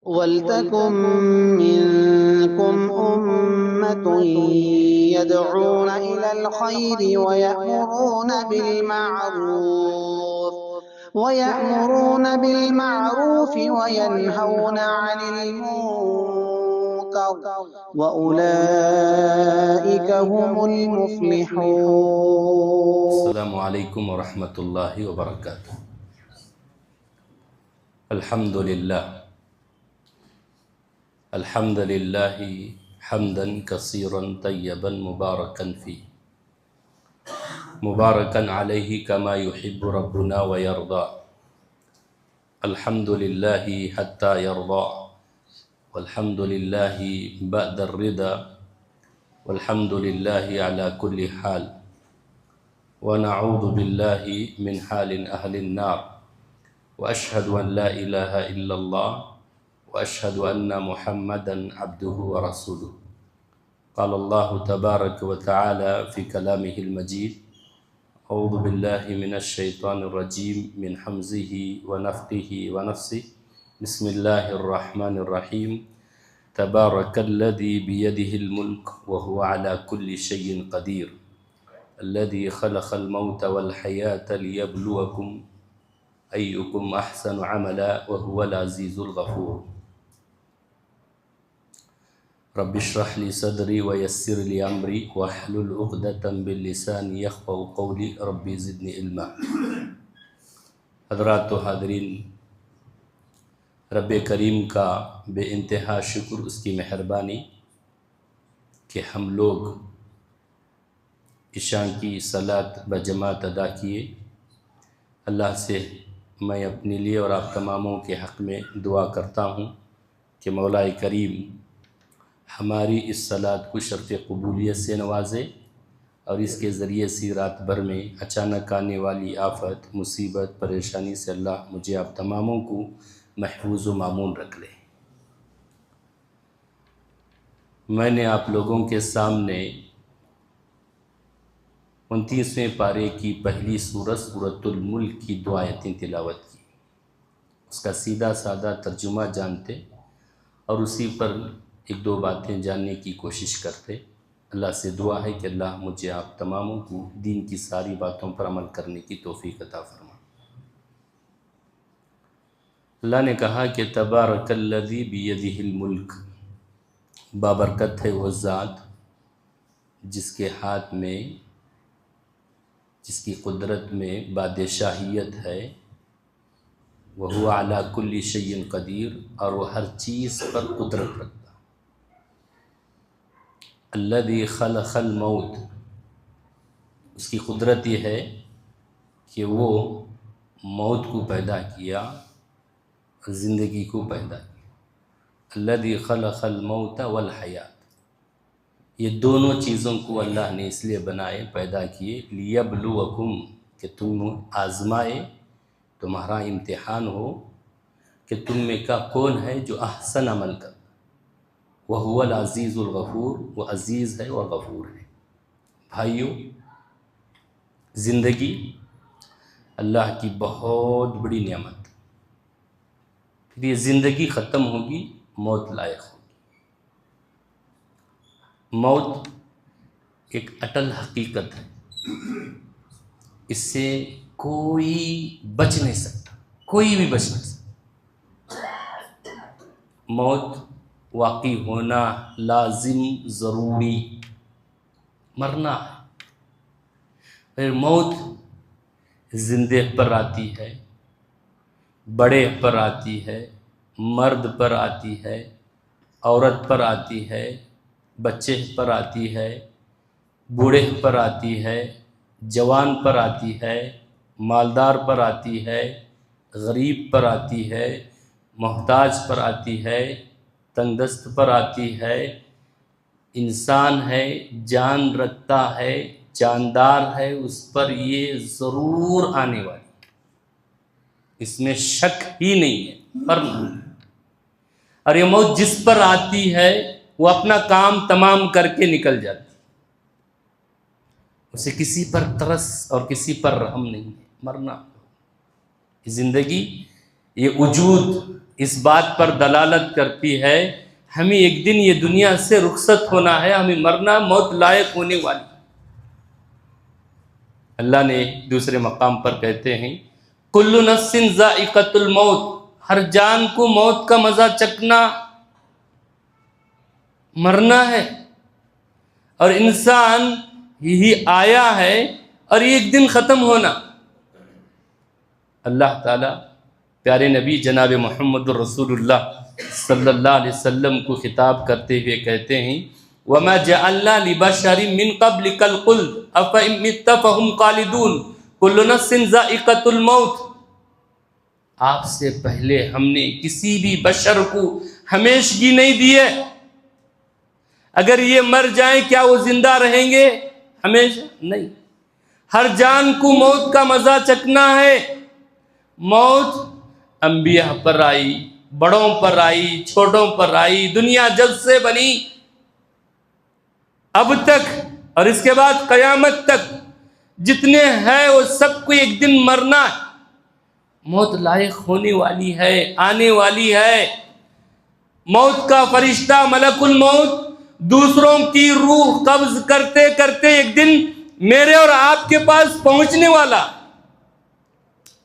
وَلْتَكُن مِّنكُمْ أُمَّةٌ يَدْعُونَ إِلَى الْخَيْرِ وَيَأْمُرُونَ وَيَنْهَوْنَ عَنِ الْمُنكَرِ وَأُولَئِكَ هُمُ الْمُفْلِحُونَ. السلام علیکم ورحمۃ اللہ وبرکاتہ۔ الحمد للہ حمدا کثیرا طیبا مبارکا فیہ مبارکا علیہ کما یحب ربنا ویرضا۔ الحمد للہ حتی یرضا، والحمد للہ بعد الرضا، والحمد للہ علی کل حال، ونعوذ باللہ من حال اہل النار، واشہد ان لا الہ الا اللہ، واشہد ان محمدا عبدہ ورسولہ۔ قال اللہ تبارک وتعالی فی کلامہ المجید: اعوذ باللہ من الشیطان الرجیم من حمزہ ونفخہ ونفثہ، بسم اللہ الرحمن الرحیم۔ تبارک الذی بیدہ الملک وہو علی کل شیء قدیر، الذي خلق الموت والحياة ليبلوكم أيكم أحسن عملا وهو العزيز الغفور۔ رب اشرح لي صدري ويسر لي أمري واحلل عقدة من لساني يفقهوا قولي، رب زدني علما۔ حضرات و حاضرین، رب کریم کا بے انتہا شکر، اس کی مہربانی کہ ہم لوگ عشاء کی صلاۃ بجماعت ادا کیے۔ اللہ سے میں اپنے لیے اور آپ تماموں کے حق میں دعا کرتا ہوں کہ مولا کریم ہماری اس صلاۃ کو شرط قبولیت سے نوازے، اور اس کے ذریعے سے رات بھر میں اچانک آنے والی آفت، مصیبت، پریشانی سے اللہ مجھے آپ تماموں کو محفوظ و مامون رکھ لے۔ میں نے آپ لوگوں کے سامنے 29ویں پارے کی پہلی سورت سورۃ الملک کی 2 آیتیں تلاوت کی۔ اس کا سیدھا سادہ ترجمہ جانتے اور اسی پر 1-2 باتیں جاننے کی کوشش کرتے۔ اللہ سے دعا ہے کہ اللہ مجھے آپ تماموں کو دین کی ساری باتوں پر عمل کرنے کی توفیق عطا فرما۔ اللہ نے کہا کہ تبارک الذی بیدہ الملک، بابرکت ہے وہ ذات جس کے ہاتھ میں، جس کی قدرت میں بادشاہیت ہے، وہو علی کل شیء قدیر، اور وہ ہر چیز پر قدرت رکھتا۔ الذی خلق الموت، اس کی قدرت یہ ہے کہ وہ موت کو پیدا کیا، زندگی کو پیدا کیا۔ الذی خلق الموت والحیات، یہ دونوں چیزوں کو اللہ نے اس لیے بنائے، پیدا کیے، لیبلوکم، کہ تم آزمائے، تمہارا امتحان ہو کہ تم میں کا کون ہے جو احسن عمل کرتا۔ وہو العزیز الغفور، وہ عزیز ہے اور غفور ہے۔ بھائیو، زندگی اللہ کی بہت بڑی نعمت، پھر یہ زندگی ختم ہوگی، موت لائق ہوگی۔ موت ایک اٹل حقیقت ہے، اس سے کوئی بچ نہیں سکتا، کوئی بھی بچ نہیں سکتا۔ موت واقع ہونا لازم، ضروری، مرنا ہے۔ پھر موت زندے پر آتی ہے، بڑے پر آتی ہے، مرد پر آتی ہے، عورت پر آتی ہے، بچے پر آتی ہے، بوڑھے پر آتی ہے، جوان پر آتی ہے، مالدار پر آتی ہے، غریب پر آتی ہے، محتاج پر آتی ہے، تنگ دست پر آتی ہے۔ انسان ہے، جان رکھتا ہے، جاندار ہے، اس پر یہ ضرور آنے والی، اس میں شک ہی نہیں ہے، فرم۔ اور یہ موت جس پر آتی ہے وہ اپنا کام تمام کر کے نکل جاتی، اسے کسی پر ترس اور کسی پر رحم نہیں ہے، مرنا۔ زندگی، یہ وجود اس بات پر دلالت کرتی ہے ہمیں ایک دن یہ دنیا سے رخصت ہونا ہے، ہمیں مرنا، موت لائق ہونے والی۔ اللہ نے دوسرے مقام پر کہتے ہیں کل نفس ذائقۃ الموت، ہر جان کو موت کا مزہ چکھنا، مرنا ہے، اور انسان یہی آیا ہے اور ایک دن ختم ہونا۔ اللہ تعالیٰ پیارے نبی جناب محمد الرسول اللہ صلی اللہ علیہ وسلم کو خطاب کرتے ہوئے کہتے ہیں وَمَا جَعَلْنَا لِبَشَرٍ مِّن قَبْلِكَ الْخُلْدَ أَفَإِن مِّتَّ فَهُمْ خَالِدُونَ كُلُّ نَفْسٍ ذَائِقَةُ الْمَوْتِ، آپ سے پہلے ہم نے کسی بھی بشر کو ہمیشگی نہیں دی ہے، اگر یہ مر جائیں کیا وہ زندہ رہیں گے ہمیشہ؟ نہیں، ہر جان کو موت کا مزہ چکھنا ہے۔ موت انبیاء پر آئی، بڑوں پر آئی، چھوٹوں پر آئی، دنیا جب سے بنی اب تک اور اس کے بعد قیامت تک جتنے ہیں وہ سب کو ایک دن مرنا ہے، موت لائق ہونے والی ہے، آنے والی ہے۔ موت کا فرشتہ ملک الموت دوسروں کی روح قبض کرتے کرتے ایک دن میرے اور آپ کے پاس پہنچنے والا،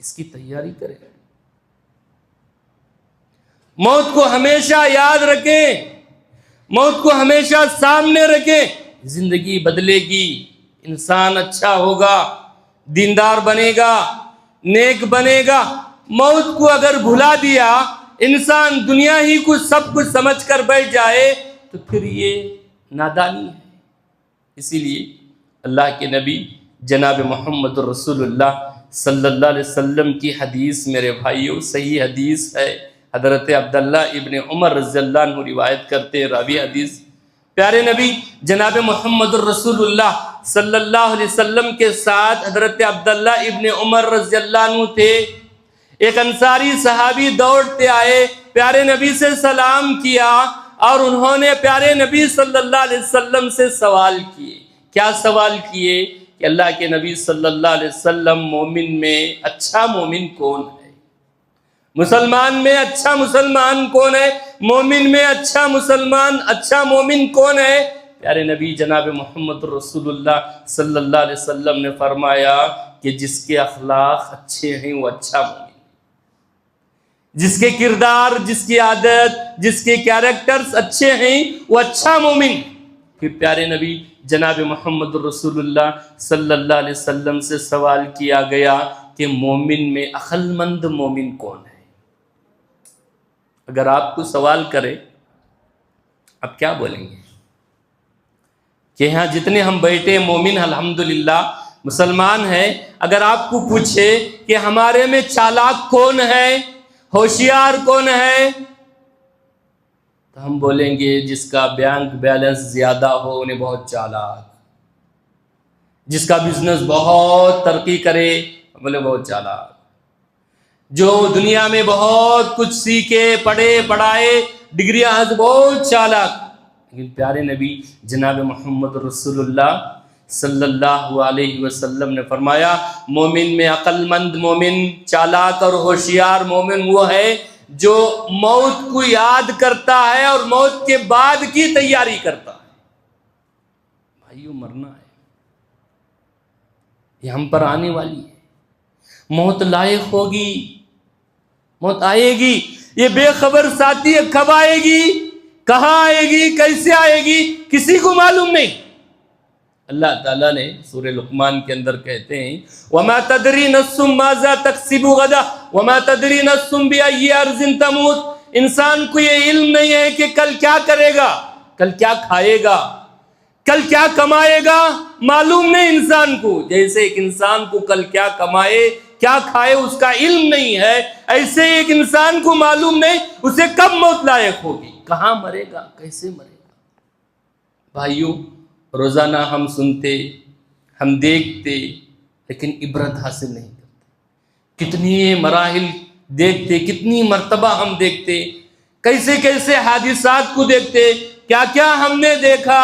اس کی تیاری کریں۔ موت کو ہمیشہ یاد رکھیں، موت کو ہمیشہ سامنے رکھیں۔ زندگی بدلے گی، انسان اچھا ہوگا، دیندار بنے گا، نیک بنے گا۔ موت کو اگر بھلا دیا، انسان دنیا ہی کو سب کچھ سمجھ کر بیٹھ جائے تو پھر یہ نادانی ہے۔ اسی لیے اللہ کے نبی جناب محمد الرسول اللہ صلی اللہ علیہ وسلم کی حدیث، میرے بھائیوں صحیح حدیث ہے، حضرت عبداللہ ابن عمر رضی اللہ عنہ روایت کرتے راوی حدیث، پیارے نبی جناب محمد الرسول اللہ صلی اللہ علیہ وسلم کے ساتھ حضرت عبداللہ ابن عمر رضی اللہ عنہ تھے۔ ایک انصاری صحابی دوڑتے آئے، پیارے نبی سے سلام کیا اور انہوں نے پیارے نبی صلی اللہ علیہ وسلم سے سوال کیے۔ کیا سوال کیے کہ اللہ کے نبی صلی اللہ علیہ وسلم مومن میں اچھا مومن کون ہے؟ مسلمان میں اچھا مسلمان کون ہے؟ مومن میں اچھا مسلمان، اچھا مومن کون ہے؟ پیارے نبی جناب محمد رسول اللہ صلی اللہ علیہ وسلم نے فرمایا کہ جس کے اخلاق اچھے ہیں وہ اچھا مومن، جس کے کردار، جس کی عادت، جس کے کیریکٹرز اچھے ہیں وہ اچھا مومن۔ پھر پیارے نبی جناب محمد رسول اللہ صلی اللہ علیہ وسلم سے سوال کیا گیا کہ مومن میں عقل مند مومن کون ہے؟ اگر آپ کو سوال کرے اب کیا بولیں گے کہ ہاں جتنے ہم بیٹھے مومن الحمدللہ مسلمان ہیں، اگر آپ کو پوچھے کہ ہمارے میں چالاک کون ہے، ہوشیار کون ہے، تو ہم بولیں گے جس کا بینک بیلنس زیادہ ہو انہیں بہت چالاک، جس کا بزنس بہت ترقی کرے بولے بہت چالاک، جو دنیا میں بہت کچھ سیکھے پڑھے پڑھائے ڈگریاں بہت چالاک۔ لیکن پیارے نبی جناب محمد رسول اللہ صلی اللہ علیہ وسلم نے فرمایا مومن میں عقل مند مومن، چالاک اور ہوشیار مومن وہ ہے جو موت کو یاد کرتا ہے اور موت کے بعد کی تیاری کرتا ہے۔ بھائیو مرنا ہے، یہ ہم پر آنے والی ہے، موت لائق ہوگی، موت آئے گی۔ یہ بے خبر ساتھی ہے، کب آئے گی، کہاں آئے گی، کیسے آئے گی، کسی کو معلوم نہیں۔ اللہ تعالیٰ نے سورہ لقمان کے اندر کہتے ہیں وَمَا تَدْرِي نَفْسٌ مَاذَا تَكْسِبُ غَدًا وَمَا تَدْرِي نَفْسٌ بِأَيِّ أَرْضٍ تَمُوتُ۔ انسان کو یہ علم نہیں ہے کہ کل کیا کرے گا، کل کیا کھائے گا، کل کیا کمائے گا، معلوم نہیں انسان کو۔ جیسے ایک انسان کو کل کیا کمائے کیا کھائے اس کا علم نہیں ہے، ایسے ایک انسان کو معلوم نہیں اسے کب موت لائق ہوگی، کہاں مرے گا، کیسے مرے گا۔ بھائیو روزانہ ہم سنتے، ہم دیکھتے، لیکن عبرت حاصل نہیں کرتے۔ کتنی مراحل دیکھتے، کتنی مرتبہ ہم دیکھتے، کیسے کیسے حادثات کو دیکھتے، کیا کیا ہم نے دیکھا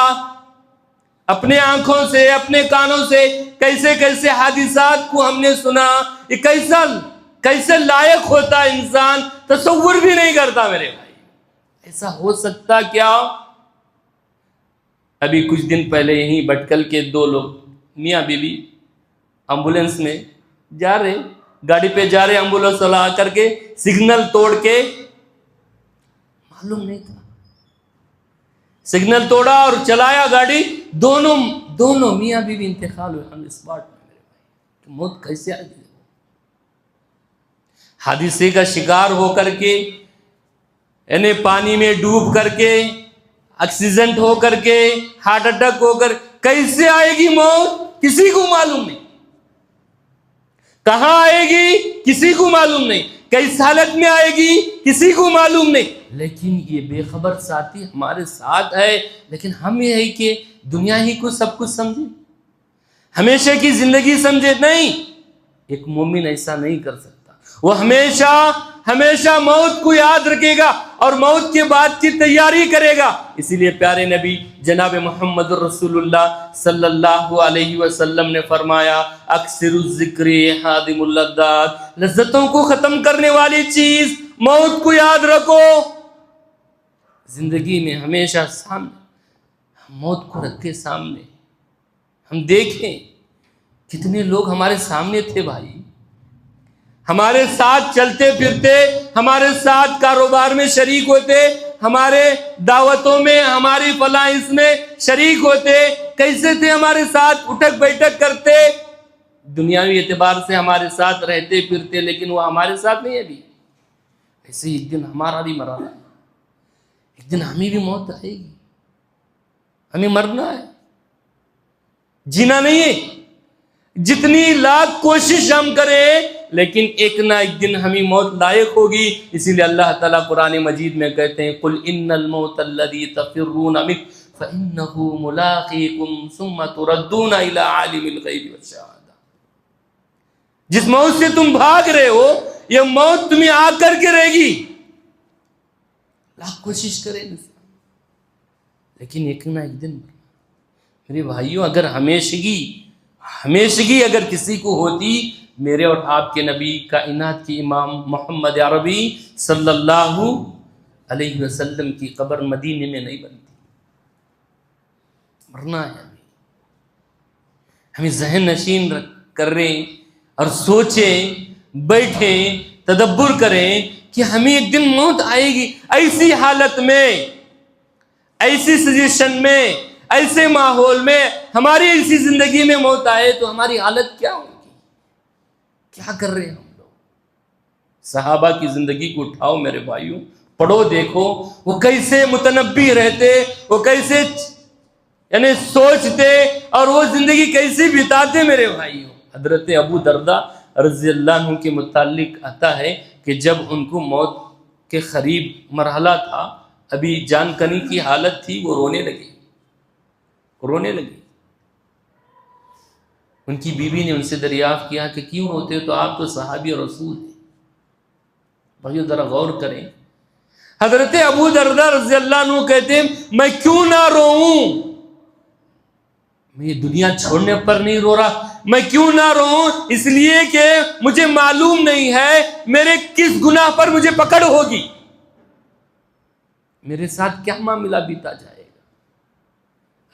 اپنے آنکھوں سے، اپنے کانوں سے، کیسے کیسے حادثات کو ہم نے سنا۔ یہ کیسے لائق ہوتا ہے انسان تصور بھی نہیں کرتا میرے بھائی. ایسا ہو سکتا کیا؟ ابھی کچھ دن پہلے یہیں بٹکل کے 2 لوگ میاں بیوی ایمبولینس میں جا رہے، گاڑی پہ جا رہے، ایمبولینس والا آ کر کے سگنل توڑ کے، معلوم نہیں تھا، سگنل توڑا اور چلایا گاڑی، دونوں میاں بیوی انتقال ہوئے آن اسپاٹ میں میرے بھائی. موت کیسے آ گئی؟ حادثے کا شکار ہو کر کے، یعنی پانی میں ڈوب کر کے، ایکسیڈنٹ ہو کر کے، ہارٹ اٹیک ہو کر، کیسے آئے گی موت کسی کو معلوم نہیں، کہاں آئے گی کسی کو معلوم نہیں، کس حالت میں آئے گی کسی کو معلوم نہیں. لیکن یہ بے خبر ساتھی ہمارے ساتھ ہے. لیکن ہم یہ ہے کہ دنیا ہی کو سب کچھ سمجھے، ہمیشہ کی زندگی سمجھے. نہیں، ایک مومن ایسا نہیں کر سکتا. وہ ہمیشہ موت کو یاد رکھے گا اور موت کے بعد کی تیاری کرے گا. اسی لیے پیارے نبی جناب محمد رسول اللہ صلی اللہ علیہ وسلم نے فرمایا، اکثر الذکر حادم اللذات، لذتوں کو ختم کرنے والی چیز موت کو یاد رکھو. زندگی میں ہمیشہ سامنے موت کو رکھے، سامنے. ہم دیکھیں کتنے لوگ ہمارے سامنے تھے بھائی، ہمارے ساتھ چلتے پھرتے، ہمارے ساتھ کاروبار میں شریک ہوتے، ہمارے دعوتوں میں، ہماری فلاح اس میں شریک ہوتے. کیسے تھے ہمارے ساتھ، اٹھک بیٹھک کرتے، دنیاوی اعتبار سے ہمارے ساتھ رہتے پھرتے، لیکن وہ ہمارے ساتھ نہیں ہے ابھی. ایسے ایک دن ہمارا بھی مرنا ہے، ایک دن ہمیں بھی موت آئے گی، ہمیں مرنا ہے، جینا نہیں ہے. جتنی لاکھ کوشش ہم کریں، لیکن ایک نہ ایک دن ہمیں موت لائق ہوگی. اسی لیے اللہ تعالیٰ قرآن مجید میں کہتے ہیں، قُلْ إِنَّ الْمَوْتَ الَّذِي تَفِرُّونَ مِنْهُ فَإِنَّهُ مُلَاقِيكُمْ ثُمَّ تُرَدُّونَ إِلَىٰ عَالِمِ الْغَيْبِ وَالشَّهَادَةِ. جس موت سے تم بھاگ رہے ہو، یہ موت تمہیں آ کر کے رہے گی. لاکھ کوشش کرے لیکن ایک نہ ایک دن. میرے بھائیوں، اگر ہمیشگی اگر کسی کو ہوتی، میرے اور آپ کے نبی کائنات کے امام محمد عربی صلی اللہ علیہ وسلم کی قبر مدینے میں نہیں بنتی. مرنا ہے ہمیں ذہن نشین کر رہے ہیں اور سوچیں، بیٹھیں، تدبر کریں کہ ہمیں ایک دن موت آئے گی. ایسی حالت میں، ایسی سچویشن میں، ایسے ماحول میں، ہماری ایسی زندگی میں موت آئے تو ہماری حالت کیا ہوگی؟ کیا کر رہے ہیں ہم لوگ؟ صحابہ کی زندگی کو اٹھاؤ میرے بھائیوں، پڑھو، دیکھو وہ کیسے متنبی رہتے، وہ کیسے یعنی سوچتے، اور وہ زندگی کیسے بتاتے میرے بھائیوں. حضرت ابو درداء رضی اللہ عنہ کے متعلق آتا ہے کہ جب ان کو موت کے قریب مرحلہ تھا، ابھی جان کنی کی حالت تھی، وہ رونے لگے. ان کی بیوی نے ان سے دریافت کیا کہ کیوں روتے ہو؟ تو آپ تو صحابی اور رسول ہیں. بھائیو ذرا غور کریں. حضرت ابو درداء رضی اللہ عنہ کہتے ہیں، میں کیوں نہ روؤں؟ میں یہ دنیا چھوڑنے پر نہیں رو رہا. میں کیوں نہ روؤں؟ اس لیے کہ مجھے معلوم نہیں ہے میرے کس گناہ پر مجھے پکڑ ہوگی، میرے ساتھ کیا معاملہ بیتا جائے گا.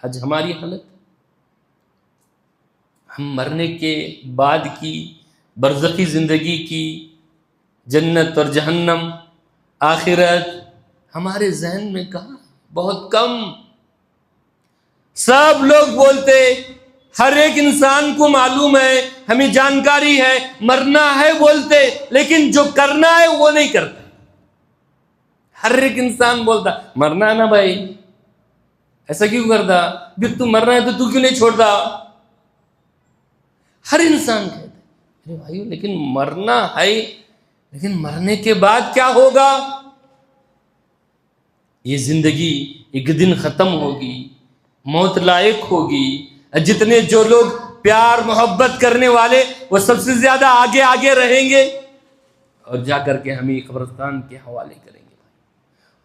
آج ہماری حالت، ہم مرنے کے بعد کی برزخی زندگی کی، جنت اور جہنم، آخرت، ہمارے ذہن میں کہاں؟ بہت کم. سب لوگ بولتے، ہر ایک انسان کو معلوم ہے، ہمیں جانکاری ہے، مرنا ہے بولتے، لیکن جو کرنا ہے وہ نہیں کرتے. ہر ایک انسان بولتا مرنا ہے نا بھائی، ایسا کیوں کرتا؟ پھر تو مرنا ہے تو تو کیوں نہیں چھوڑتا؟ ہر انسان کہتا ہے میرے بھائیو، لیکن مرنا ہے، لیکن مرنے کے بعد کیا ہوگا؟ یہ زندگی ایک دن ختم ہوگی، موت لائق ہوگی. جتنے جو لوگ پیار محبت کرنے والے، وہ سب سے زیادہ آگے رہیں گے، اور جا کر کے ہمیں قبرستان کے حوالے کریں گے.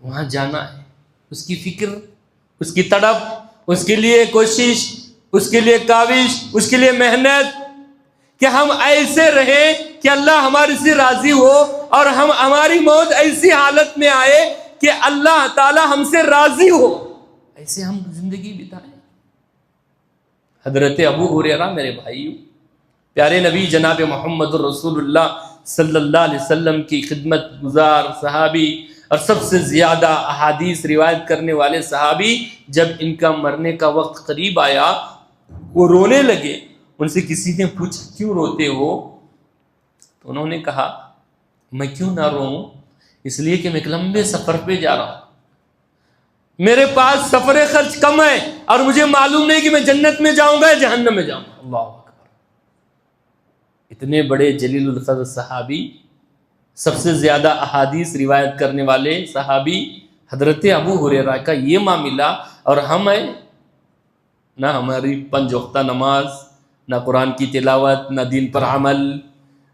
وہاں جانا ہے، اس کی فکر، اس کی تڑپ، اس کے لیے کوشش، اس کے لیے کاوش، اس کے لیے محنت. کہ ہم ایسے رہیں کہ اللہ ہمارے سے راضی ہو، اور ہماری موت ایسی حالت میں آئے کہ اللہ تعالی ہم سے راضی ہو، ایسے ہم زندگی بتائیں۔ حضرت ابو ہریرہ میرے بھائیو، پیارے نبی جناب محمد رسول اللہ صلی اللہ علیہ وسلم کی خدمت گزار صحابی اور سب سے زیادہ احادیث روایت کرنے والے صحابی، جب ان کا مرنے کا وقت قریب آیا وہ رونے لگے۔ ان سے کسی نے پوچھا کیوں روتے ہو؟ تو انہوں نے کہا میں کیوں نہ روؤں، اس لیے کہ میں ایک لمبے سفر پہ جا رہا ہوں، میرے پاس سفر خرچ کم ہے، اور مجھے معلوم نہیں کہ میں جنت میں جاؤں گا یا جہنم میں جاؤں گا۔ اللہ اکبر! اتنے بڑے جلیل القدر صحابی، سب سے زیادہ احادیث روایت کرنے والے صحابی حضرت ابو ہریرہ کا یہ معاملہ، اور ہم ہیں نہ ہماری 5 وقتہ نماز، نہ قرآن کی تلاوت، نہ دین پر عمل،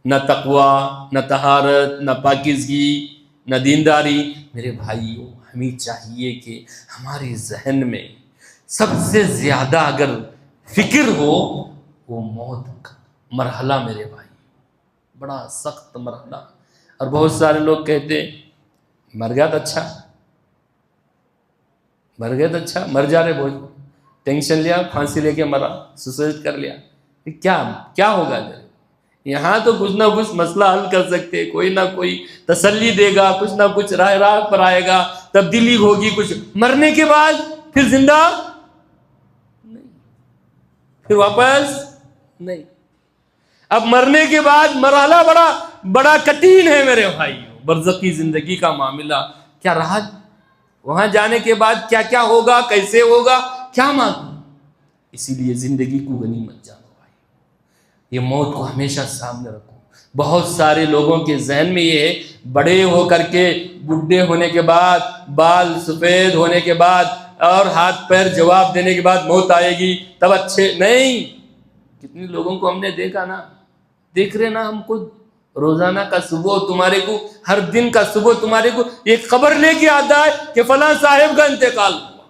نہ تقوی، نہ طہارت، نہ پاکیزگی، نہ دینداری۔ میرے بھائیوں، ہمیں چاہیے کہ ہمارے ذہن میں سب سے زیادہ اگر فکر ہو وہ موت کا مرحلہ، میرے بھائی بڑا سخت مرحلہ۔ اور بہت سارے لوگ کہتے مر گیا تو اچھا، مر گیا تو اچھا، مر جا رہے بوجھ، ٹینشن لیا، پھانسی لے کے مرا، سوسائڈ کر لیا، کیا ہوگا؟ یہاں تو کچھ نہ کچھ مسئلہ حل کر سکتے، کوئی نہ کوئی تسلی دے گا، کچھ نہ کچھ راہ پر آئے گا، تبدیلی ہوگی۔ کچھ مرنے کے بعد پھر زندہ نہیں، پھر واپس نہیں۔ اب مرنے کے بعد مرحلہ بڑا کٹھن ہے میرے بھائیوں، برزخی زندگی کا معاملہ۔ کیا رہا وہاں جانے کے بعد کیا کیا ہوگا، کیسے ہوگا، کیا معلوم؟ اسی لیے زندگی کو غنیمت جانو بھائی، یہ موت کو ہمیشہ سامنے رکھو۔ بہت سارے لوگوں کے ذہن میں یہ ہے بڑے ہو کر کے، بڈھے ہونے کے بعد، بال سفید ہونے کے بعد اور ہاتھ پیر جواب دینے کے بعد موت آئے گی تب اچھے نہیں۔ کتنے لوگوں کو ہم نے دیکھا نا، دیکھ رہے نا ہم خود، روزانہ کا صبح تمہارے کو، ہر دن کا صبح تمہارے کو ایک خبر لے کے آتا ہے کہ فلاں صاحب کا انتقال ہوا۔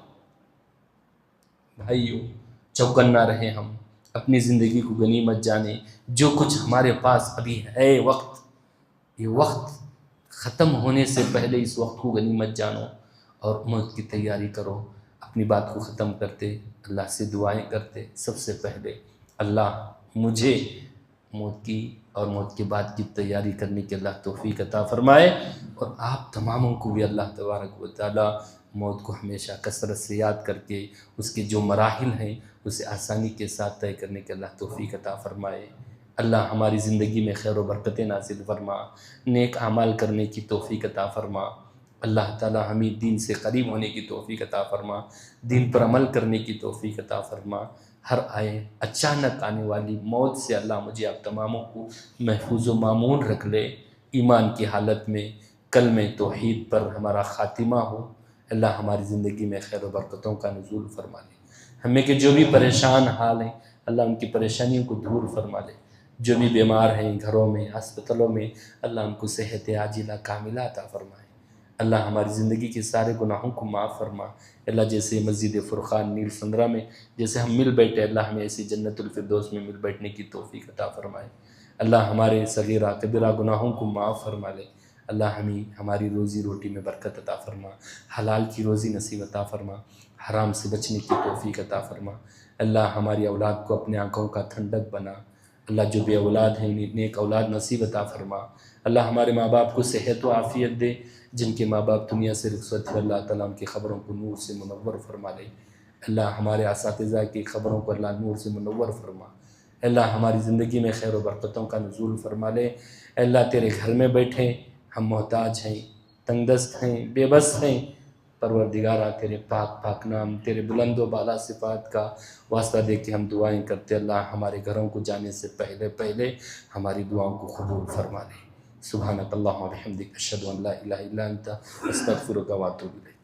بھائیو، چوکنا رہے، ہم اپنی زندگی کو غنیمت جانیں۔ جو کچھ ہمارے پاس ابھی ہے وقت، یہ وقت ختم ہونے سے پہلے اس وقت کو غنیمت جانو اور موت کی تیاری کرو۔ اپنی بات کو ختم کرتے اللہ سے دعائیں کرتے، سب سے پہلے اللہ مجھے موت کی اور موت کے بعد کی تیاری کرنے کی اللہ توفیق عطا فرمائے، اور آپ تماموں کو بھی اللہ تبارک و تعالی موت کو ہمیشہ کثرت سے یاد کر کے اس کے جو مراحل ہیں اسے آسانی کے ساتھ طے کرنے کے اللہ توفیق عطا فرمائے۔ اللہ ہماری زندگی میں خیر و برکتیں نازل فرما، نیک اعمال کرنے کی توفیق عطا فرما۔ اللہ تعالی ہمیں دین سے قریب ہونے کی توفیق عطا فرما، دین پر عمل کرنے کی توفیق عطا فرما۔ ہر اچانک آنے والی موت سے اللہ مجھے آپ تماموں کو محفوظ و مامون رکھ لے، ایمان کی حالت میں کلمہ توحید پر ہمارا خاتمہ ہو۔ اللہ ہماری زندگی میں خیر و برکتوں کا نزول فرما لے۔ ہمیں کہ جو بھی پریشان حال ہیں اللہ ان کی پریشانیوں کو دور فرما لے، جو بھی بیمار ہیں گھروں میں، ہسپتالوں میں، اللہ ان کو صحت عاجلہ کاملہ عطا فرمائے۔ اللہ ہماری زندگی کے سارے گناہوں کو معاف فرما۔ اللہ جیسے مسجد فرقان نیل سندرہ میں جیسے ہم مل بیٹھے، اللہ ہمیں ایسی جنت الفردوس میں مل بیٹھنے کی توفیق عطا فرمائے۔ اللہ ہمارے صغیرہ کبیرہ گناہوں کو معاف فرما لے۔ اللہ ہمیں ہماری روزی روٹی میں برکت عطا فرما، حلال کی روزی نصیب عطا فرما، حرام سے بچنے کی توفیق عطا فرما۔ اللہ ہماری اولاد کو اپنے آنکھوں کا ٹھنڈک بنا۔ اللہ جو بے اولاد ہیں انہیں نیک اولاد نصیب عطا فرما۔ اللہ ہمارے ماں باپ کو صحت و عافیت دے، جن کے ماں باپ دنیا سے رخصت ہے اللہ تعالیٰ ان کی خبروں کو نور سے منور فرما لے۔ اللہ ہمارے اساتذہ کی خبروں کو اللہ نور سے منور فرما۔ اللہ ہماری زندگی میں خیر و برکتوں کا نزول فرما لے۔ اللہ تیرے گھر میں بیٹھے ہم محتاج ہیں، تنگ دست ہیں، بے بس ہیں، پروردگارہ تیرے پاک نام، تیرے بلند و بالا صفات کا واسطہ دے کے ہم دعائیں کرتے۔ اللہ ہمارے گھروں کو جانے سے پہلے ہماری دعاؤں کو قبول فرما لے۔ سبحانک اللہم و بحمدک، اشہد ان لا الہ الا انت، استغفرک و اتوب الیک۔